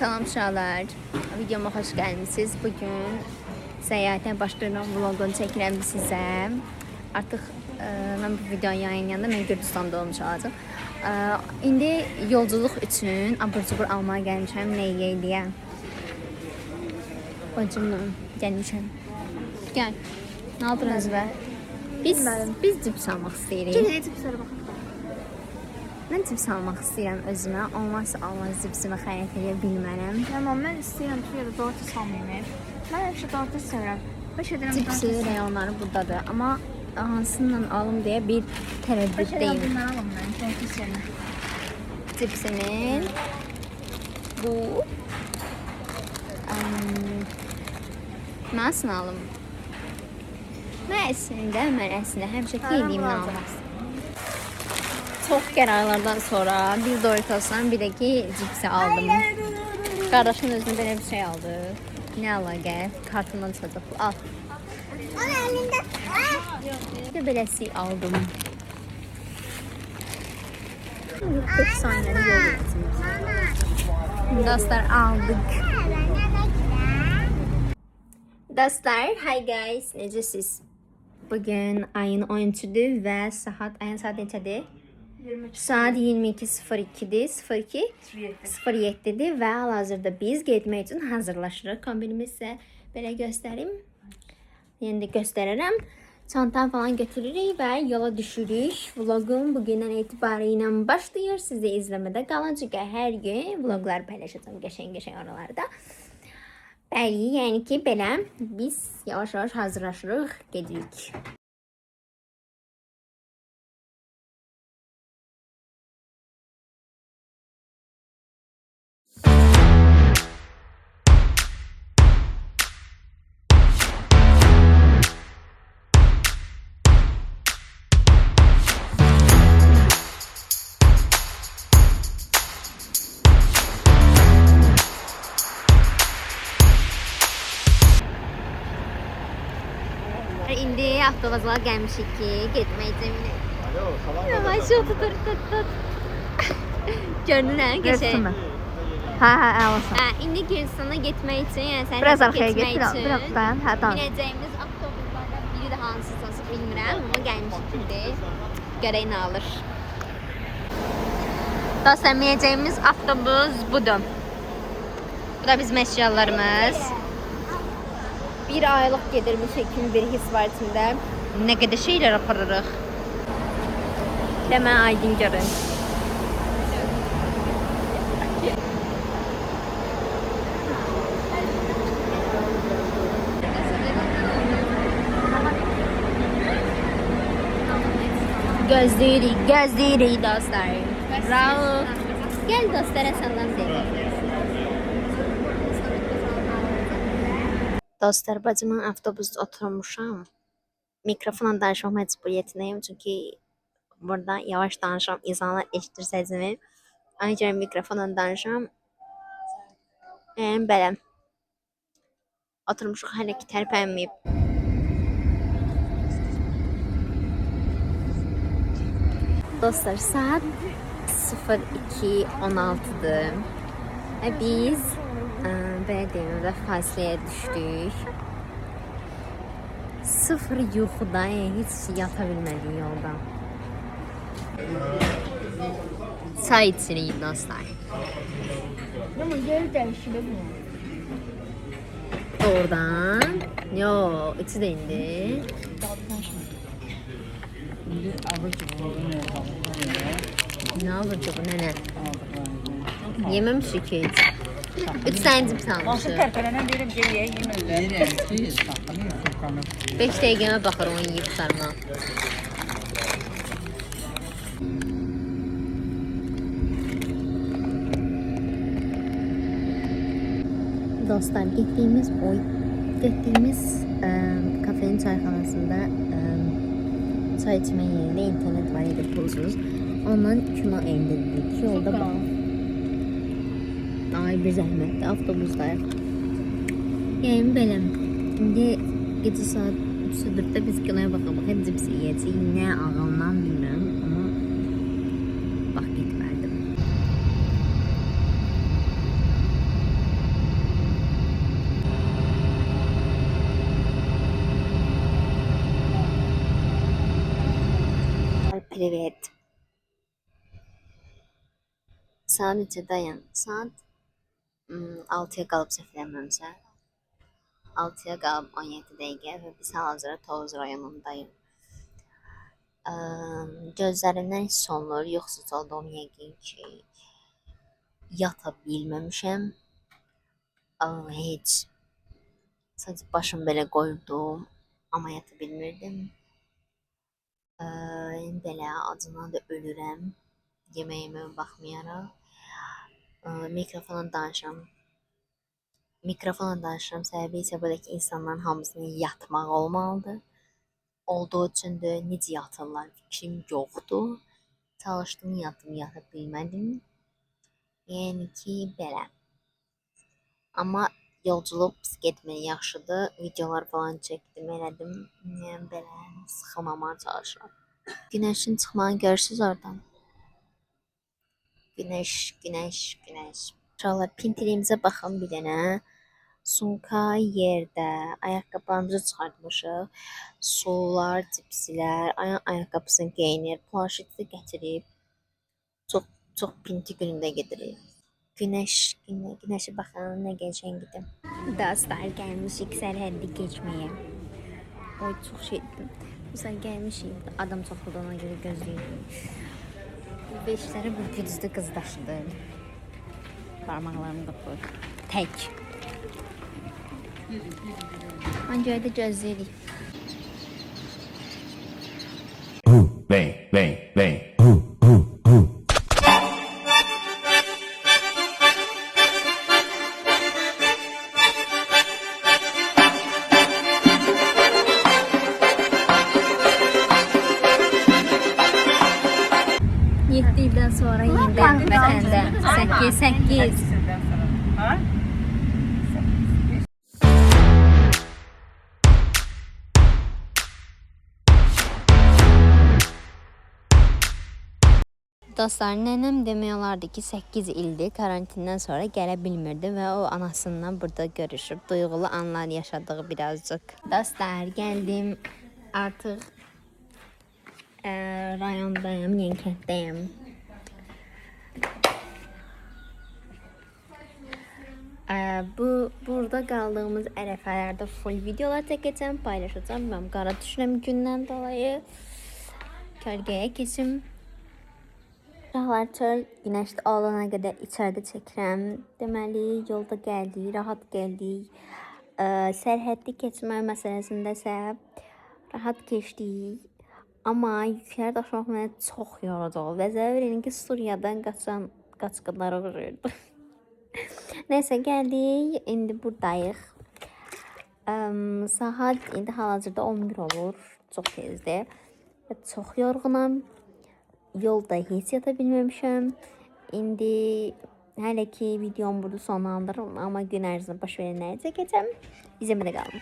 Salam uşaqlar. Videoma xoş gəlmisiniz. Bugün səyahətə başlayıram, vloqunu çəkirəm sizə. Artıq mən bu videonu yayınlayanda mən Gürcüstanda olmuş olacaq. İndi yolculuq üçün abur-cubur almağa gəlmişəm, nə yeyək. Bacımla gəlmişəm. Gəl. Nə aldın özünə? Biz cips almaq istəyirik. Gəlin cipslərə baxın. Mən cips almaq istəyirəm özümə. Olmazsa almaz cipsimi xərət edə bilmərəm. Amma mən istəyirəm ki, ya da domates almayayım. Mən həmişə domates sevirəm. Baş edirəm Cipsi reyonları buradadır. Amma hansından alım deyə bir tərəddüddəyim. Bunları alım mən, domates yerinə. Cipsinin bu nasıl alım? Mən əslində həmişə yediyim almaq. Çox qərarlardan sonra bir Doritos'dan bir də ki cipsi aldım. Qardaşım özünə belə bir şey aldı. Nə əlaqə? Kartından çıxacaq. Al. Ana əlində. Bir də beləsi aldım. 40 saniyəli yol getdik. Dostlar aldık. Dostlar, hi guys. Necəsiz? Bugün ayın 13'üdür və ayın saat neçədir? Saat 22:02'dir, 02:07'dir və hal-hazırda biz getmək üçün hazırlaşırıq. Kombinimiz isə belə göstərim. Yəni də göstərərəm. Çantam falan götürürük və yola düşürük. Vlogum bugündən etibarıyla başlayır. Siz də izləmədə qalın. Çünki hər gün vloglar paylaşacağım qəşəng oralarda. Bəli, yəni ki belə biz yavaş-yavaş hazırlaşırıq, gedirik. İndi avtovaza gəlmişik ki, getmək cəminə. Yavaş tut. Gördün hə, geçək. Hə, alırsan. İndi Gürcüstana getmək üçün, yəni sən Biraz arxaya getmək get, üçün biraz dayan, hə, tamam. binəcəyimiz avtobuslardan biri də hansısa bilmirəm, amma gəlmişik indi. Görək nə alır. Dostlar, binəcəyimiz avtobus budur. Bu da bizim əşyalarımız. Bir aylıq gedirmişik kimi bir his var içində. Nə qədər şeylər aparırıq. Demə aydın görün. Gözləyirik dostlar. Bravo. Gəl dostlara salam deyək. Dostlar, bacımın avtobusda oturmuşam. Mikrofonla danışmaq məcburiyyətindəyim. Çünki burada yavaş danışam. İnsanlar eşitir səsimi. Ona görə mikrofonla danışam. Belə. Oturmuşuq, hələ ki tərpənməyib. Dostlar, saat 02:16'dır. Biz belə deyim də fasiləyə düşdük. Sıfır yuxuda, heç yata bilmədik yolda. Çay içirik dostlar. Amma yeri dəyişilir mi? Oradan. Yo, içi də indi. Ne alacak bu nene? Yememişik hiç. 3 tane cips almışım. Tərpənənən deyirəm geriyə yemirlər. 5 dəqiqəmə baxır onu yiyib sarma. Dostlar, getdiyimiz kafenin çayxanasında çay içmə yerində internet var idi, pulsuz. Ondan kino endirdik. Yolda bax. Ay bir zəhmətdir, avtobusdayıq. Yəni belə. İndi gecə saat 3-4-də biz kinoya baxaq, cips yeyəcəyik. Nə ağıldan bilmirəm, amma bax getmərdim. Saat neçədəyəm? Saat 6-ya qalıb səhv eləmirəmsə. 6-ya qalıb 17 dəqiqə və biz hal-hazırda Tovuz rayonundayım. Gözlərimdən hiss olunur, yoxsuz olduğum yəqin ki, yata bilməmişəm. Heç. Sadəcə başımı belə qoydum, amma yata bilmirdim. Belə acından da ölürəm. Yeməyimə baxmayaraq. Mikrofonla danışıram. Səbəbi isə buradakı insanların hamısının yatmaq olmalıdır. Olduğu üçün də necə yatırlar fikrim yoxdur. Çalışdım, yata bilmədim. Yəni ki, belə. Amma yolculuq pis getməyi yaxşıdır. Videolar falan çəkdim, elədim. Yəni belə sıxılmamağa çalışıram. Günəşin çıxmağını görürsünüz oradan. Günəş. Uşaqlar, pintiliyimizə baxın bir dənə. Sumka yerdə, ayaqqabılarımızı çıxartmışıq. Sular, cipslər, ayaqqabısını geyinir, planşeti gətirib. Çox pinti günündə gedirik. Günəşə baxın, nə qəşəngdir. Dostlar, gəlmişik sərhəddi keçməyə. Oy, çox şeydir. Məsələn, gəlmişik, adam çoxludur, ona görə gözləyirik. Beşləri bu güclü qızdaşıdır. Parmaqlarını qapır. Tək. Ancaq da gözləyirik. Bem. Yeddidən sonra yenidən vətəndə. 8. Dostlar, nənəm demək olardı ki, 8 ildir karantindən sonra gələ bilmirdi və o anasından burada görüşüb. Duyğulu anlar yaşadığı birazcık. Dostlar, gəldim. Artıq rayondayım, Yeniköydəyim. Burada qaldığımız ərəfələrdə full videolar çəkəcəm, paylaşacağım. Mən qara düşürəm gündən dolayı. Kölgəyə keçim. Uşaqlar, çöl günəşli olana qədər içəridə çəkirəm. Deməli, yolda gəldik, rahat gəldik. Sərhəddi keçmə məsələsində isə rahat keçdik. Amma yükləri daşımaq mənə çox yorucu oldu. Və zəvir edin ki, Suriyadan qaçan qaçqınlara uğrayırdı. Neysə, gəldik. İndi buradayıq. Saat indi hal-hazırda 11 olur. Çox tezdir. Çox yorğunam. Yolda heç yata bilməmişəm. İndi hələ ki videomu burada sonlandırırım, amma gün ərzində baş verənləri çəkəcəm. İzləmədə qalın.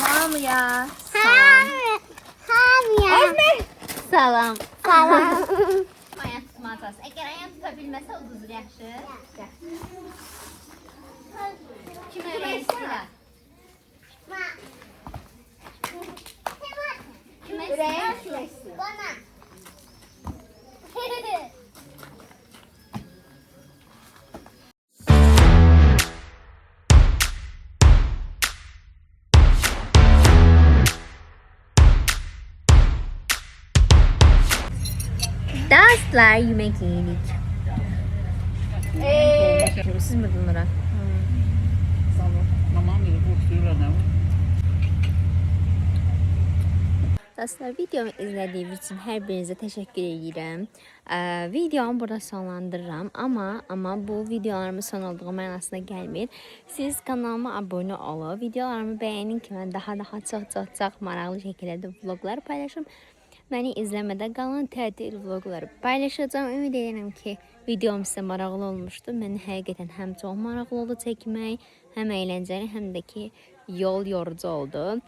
Hamıya. Salam. Maya tutmazsın. Əgər ayaq tuta bilməsə uduzur yaxşı. Kimə istəyirlər? Kimə istəyirlər? Bana. Dostlar, yemek yedik. Siz mi bunlara? Dostlar, videomu izlədiyiniz üçün hər birinizə təşəkkür edirəm. Videomu burada sonlandırıram, amma bu videolarımın son olduğu mənasına gəlmir. Siz kanalıma abunə olun, videolarımı bəyənin ki, mən daha çox maraqlı şəkildə vloglar paylaşım. Məni izləmədə qalın, tətil vlogları paylaşacağım. Ümid edirəm ki, videom sizə maraqlı olmuşdu. Mən həqiqətən həm çox maraqlı oldu çəkmək, həm əyləncəli, həm də ki, yol yorucu oldu.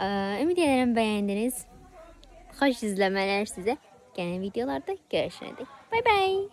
Ümid edirəm bəyəndiniz. Xoş izləmələr sizə. Gələn videolarda görüşənədək. Bye bye.